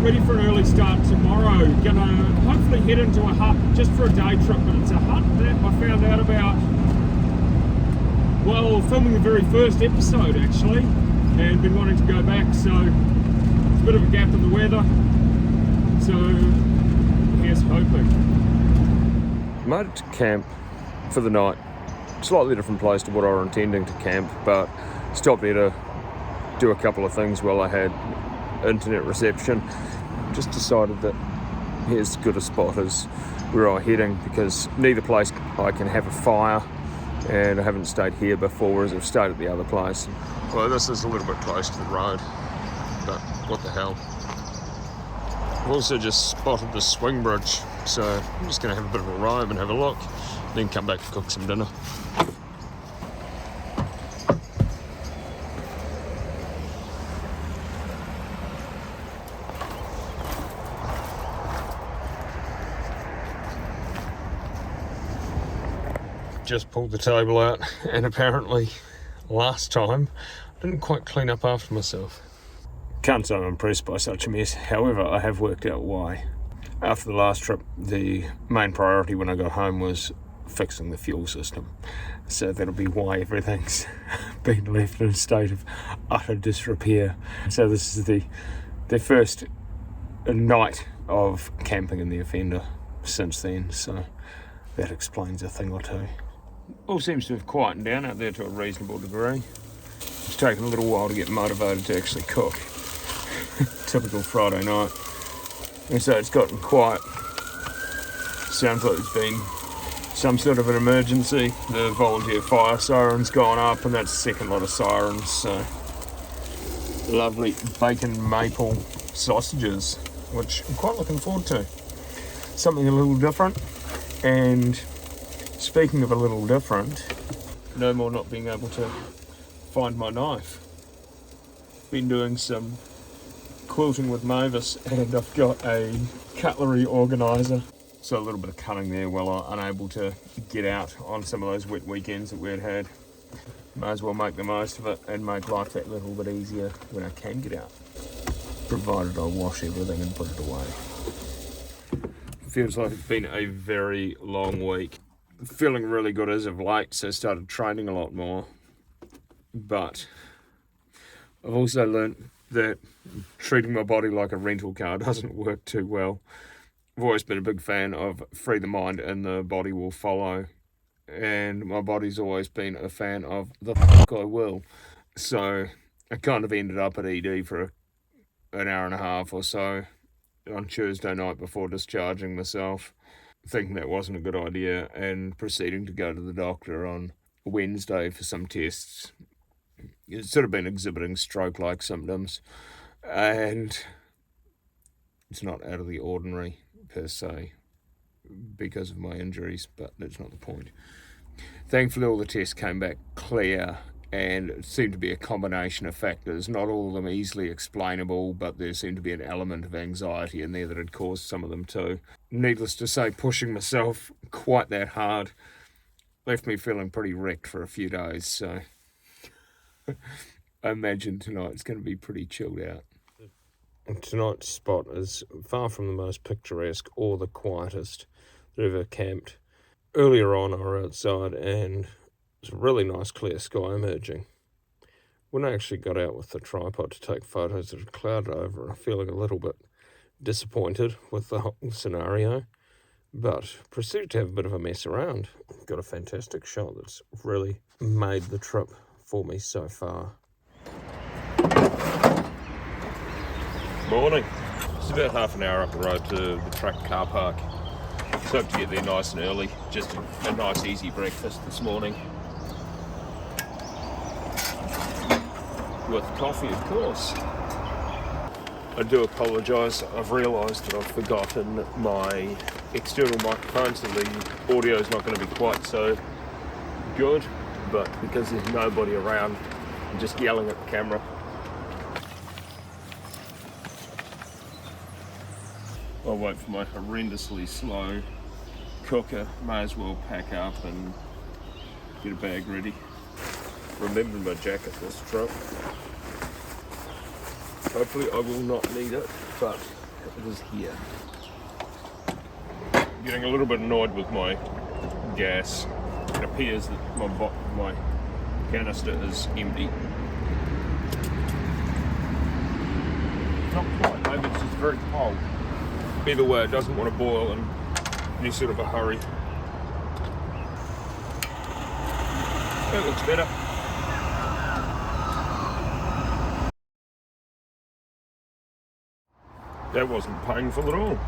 ready for an early start tomorrow. Gonna hopefully head into a hut just for a day trip, but it's a hut that I found out about, well, filming the very first episode actually, and been wanting to go back, so it's a bit of a gap in the weather, so here's hoping. Made it to camp for the night. Slightly different place to what I was intending to camp, but stopped there to do a couple of things while I had internet reception. Just decided that here's as good a spot as where I'm heading, because neither place I can have a fire, and I haven't stayed here before, whereas I've stayed at the other place. Well, this is a little bit close to the road, but what the hell. I've also just spotted the swing bridge, so I'm just going to have a bit of a roam and have a look, then come back and cook some dinner. Just pulled the table out, and apparently last time I didn't quite clean up after myself. Can't say I'm impressed by such a mess, however I have worked out why. After the last trip, the main priority when I got home was fixing the fuel system, so that'll be why everything's been left in a state of utter disrepair. So this is the first night of camping in the Offender since then, so that explains a thing or two. All seems to have quietened down out there to a reasonable degree. It's taken a little while to get motivated to actually cook. Typical Friday night. And so it's gotten quiet. Sounds like there's been some sort of an emergency. The volunteer fire siren's gone up, and that's the second lot of sirens. So lovely bacon maple sausages, which I'm quite looking forward to. Something a little different. And speaking of a little different, no more not being able to find my knife. Been doing some quilting with Mavis, and I've got a cutlery organiser. So a little bit of cutting there while I'm unable to get out on some of those wet weekends that we'd had. May as well make the most of it and make life that little bit easier when I can get out, provided I wash everything and put it away. Feels like it's been a very long week. Feeling really good as of late, so started training a lot more. But I've also learnt that treating my body like a rental car doesn't work too well. I've always been a big fan of free the mind and the body will follow. And my body's always been a fan of the fuck I will. So I kind of ended up at ED for an hour and a half or so on Tuesday night before discharging myself, thinking that wasn't a good idea, and proceeding to go to the doctor on Wednesday for some tests. It's sort of been exhibiting stroke-like symptoms, and it's not out of the ordinary per se because of my injuries, but that's not the point. Thankfully all the tests came back clear, and it seemed to be a combination of factors, not all of them easily explainable, but there seemed to be an element of anxiety in there that had caused some of them too. Needless to say, pushing myself quite that hard left me feeling pretty wrecked for a few days, so I imagine tonight's going to be pretty chilled out. Tonight's spot is far from the most picturesque or the quietest that I've ever camped. Earlier on I was outside and it's a really nice clear sky emerging. When I actually got out with the tripod to take photos, it had clouded over. I'm feeling a little bit disappointed with the whole scenario, but proceeded to have a bit of a mess around. Got a fantastic shot that's really made the trip for me so far. Morning. It's about half an hour up the road to the track car park. So hope to get there nice and early. Just a nice easy breakfast this morning. With coffee, of course. I do apologise. I've realised that I've forgotten my external microphone, so the audio is not going to be quite so good. But because there's nobody around, I'm just yelling at the camera. I'll wait for my horrendously slow cooker. May as well pack up and get a bag ready. Remembered my jacket this trip. Hopefully I will not need it, but it is here. Getting a little bit annoyed with my gas. It appears that my canister is empty. Not quite, maybe it's just very cold. Either way, it doesn't want to boil in any sort of a hurry. That looks better. That wasn't painful at all.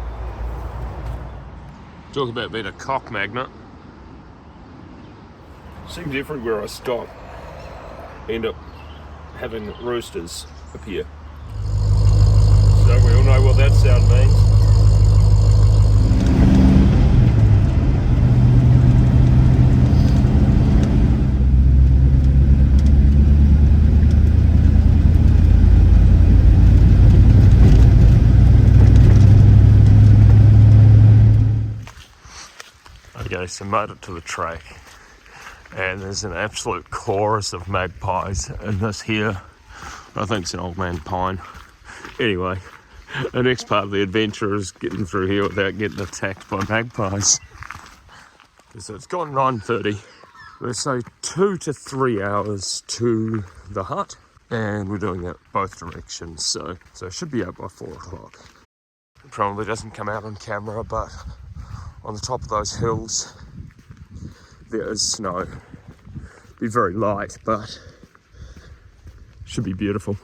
Talk about being a cock magnet. Seems everywhere I stop, I end up having roosters appear. So we all know what that sound means. Okay, so made it to the track, and there's an absolute chorus of magpies in this here. I think it's an old man pine. Anyway, the next part of the adventure is getting through here without getting attacked by magpies. So it's gone 9:30. Let's say 2 to 3 hours to the hut, and we're doing it both directions, so it should be out by 4 o'clock. It probably doesn't come out on camera, but on the top of those hills there is snow. Be very light, but should be beautiful.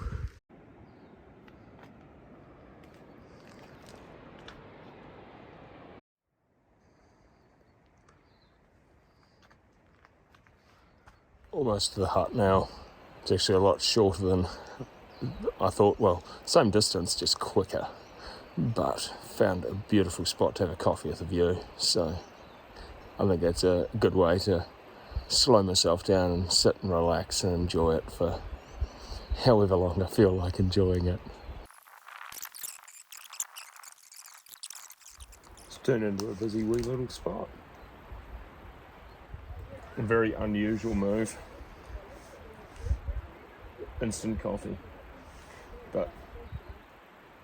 Almost to the hut now. It's actually a lot shorter than I thought. Well, same distance, just quicker, but found a beautiful spot to have a coffee with a view, so I think that's a good way to slow myself down and sit and relax and enjoy it for however long I feel like enjoying it. It's turned into a busy wee little spot. A very unusual move. Instant coffee, but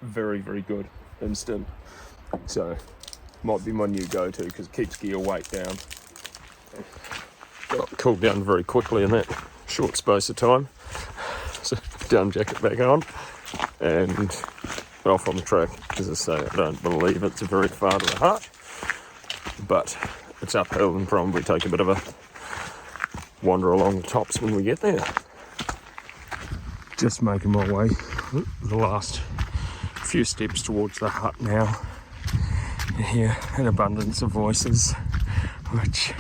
very, very good instant. So might be my new go-to because it keeps gear weight down. Got cooled down very quickly in that short space of time. So down jacket back on and off on the track. As I say, I don't believe it's very far to the hut, but it's uphill and probably take a bit of a wander along the tops when we get there. Just making my way the last few steps towards the hut now. You hear an abundance of voices, which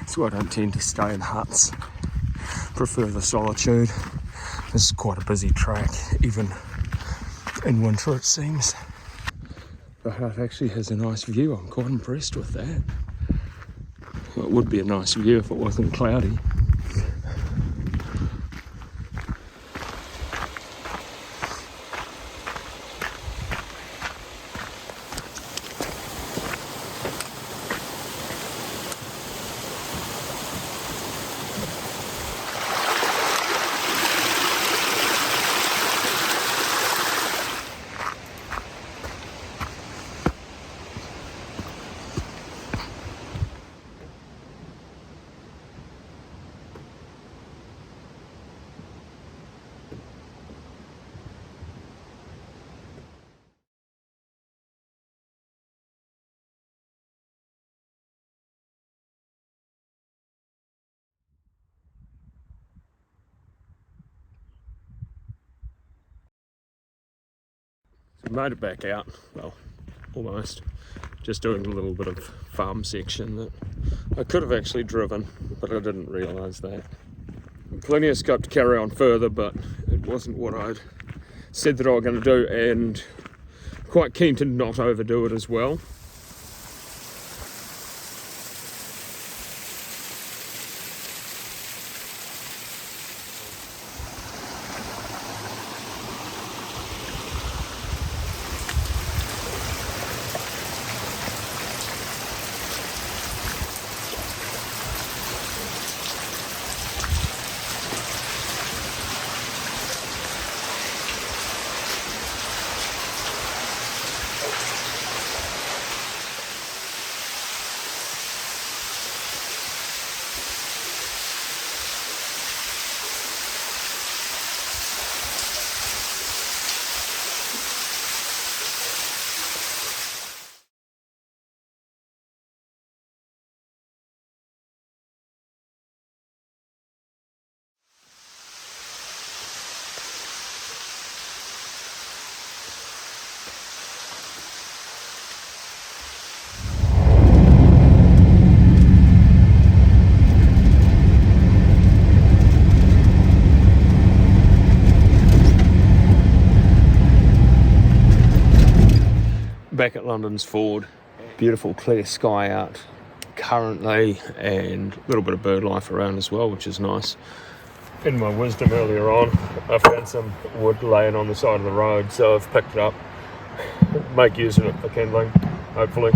is why I don't tend to stay in huts. Prefer the solitude. This is quite a busy track, even in winter it seems. The hut actually has a nice view. I'm quite impressed with that. Well, it would be a nice view if it wasn't cloudy. Made it back out, well, almost. Just doing a little bit of farm section that I could have actually driven, but I didn't realise that. Plenty of scope to carry on further, but it wasn't what I'd said that I was going to do, and quite keen to not overdo it as well. back at London's Ford. Beautiful clear sky out currently, and a little bit of bird life around as well, which is nice. In my wisdom earlier on, I found some wood laying on the side of the road, so I've picked it up, make use of it for kindling, hopefully.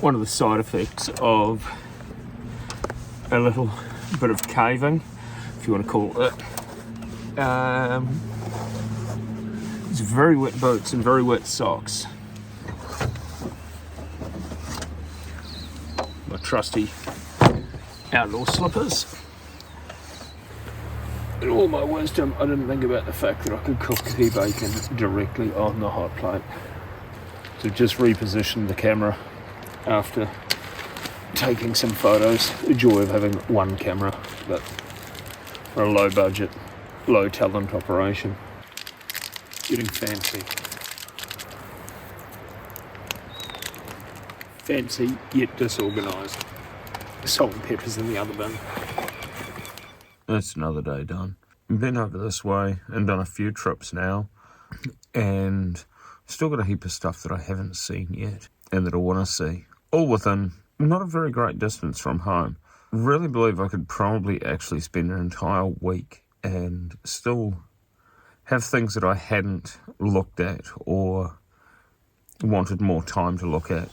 One of the side effects of a little bit of caving, if you want to call it, it's very wet boots and very wet socks. My trusty outdoor slippers. In all my wisdom, I didn't think about the fact that I could cook tea bacon directly on the hot plate. So just repositioned the camera after taking some photos. The joy of having one camera, but for a low budget, low talent operation. Getting fancy. Fancy yet disorganised. Salt and peppers in the other bin. That's another day done. I've been over this way and done a few trips now, and still got a heap of stuff that I haven't seen yet and that I want to see. All within not a very great distance from home. Really believe I could probably actually spend an entire week and still have things that I hadn't looked at or wanted more time to look at.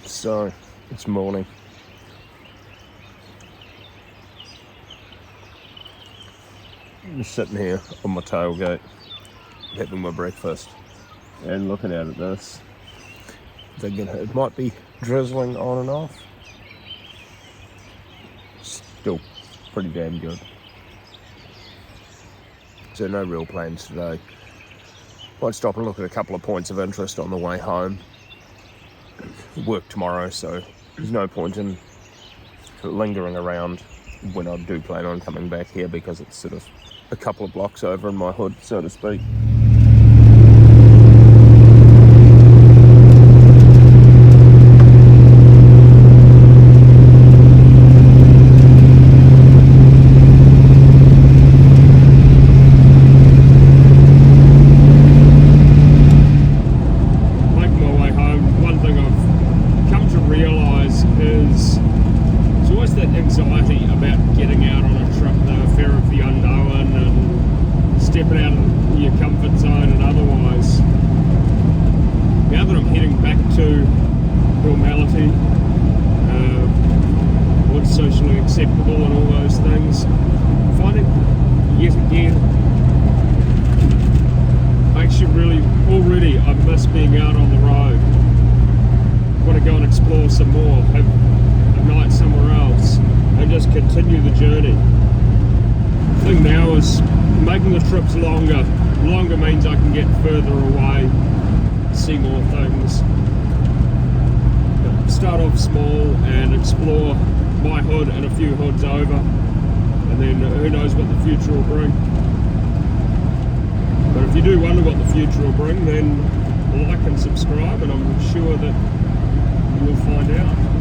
So, it's morning. I'm sitting here on my tailgate, having my breakfast, and looking out at this, thinking it might be drizzling on and off. Still pretty damn good. So no real plans today. Might stop and look at a couple of points of interest on the way home. Work tomorrow, so there's no point in lingering around when I do plan on coming back here, because it's sort of a couple of blocks over in my hood, so to speak. Socially acceptable and all those things. Finding yet again, I miss being out on the road. Want to go and explore some more, have a night somewhere else, and just continue the journey. The thing now is making the trips longer. Longer means I can get further away, see more things. But start off small and explore my hood and a few hoods over, and then who knows what the future will bring. But if you do wonder what the future will bring, then like and subscribe, and I'm sure that you will find out.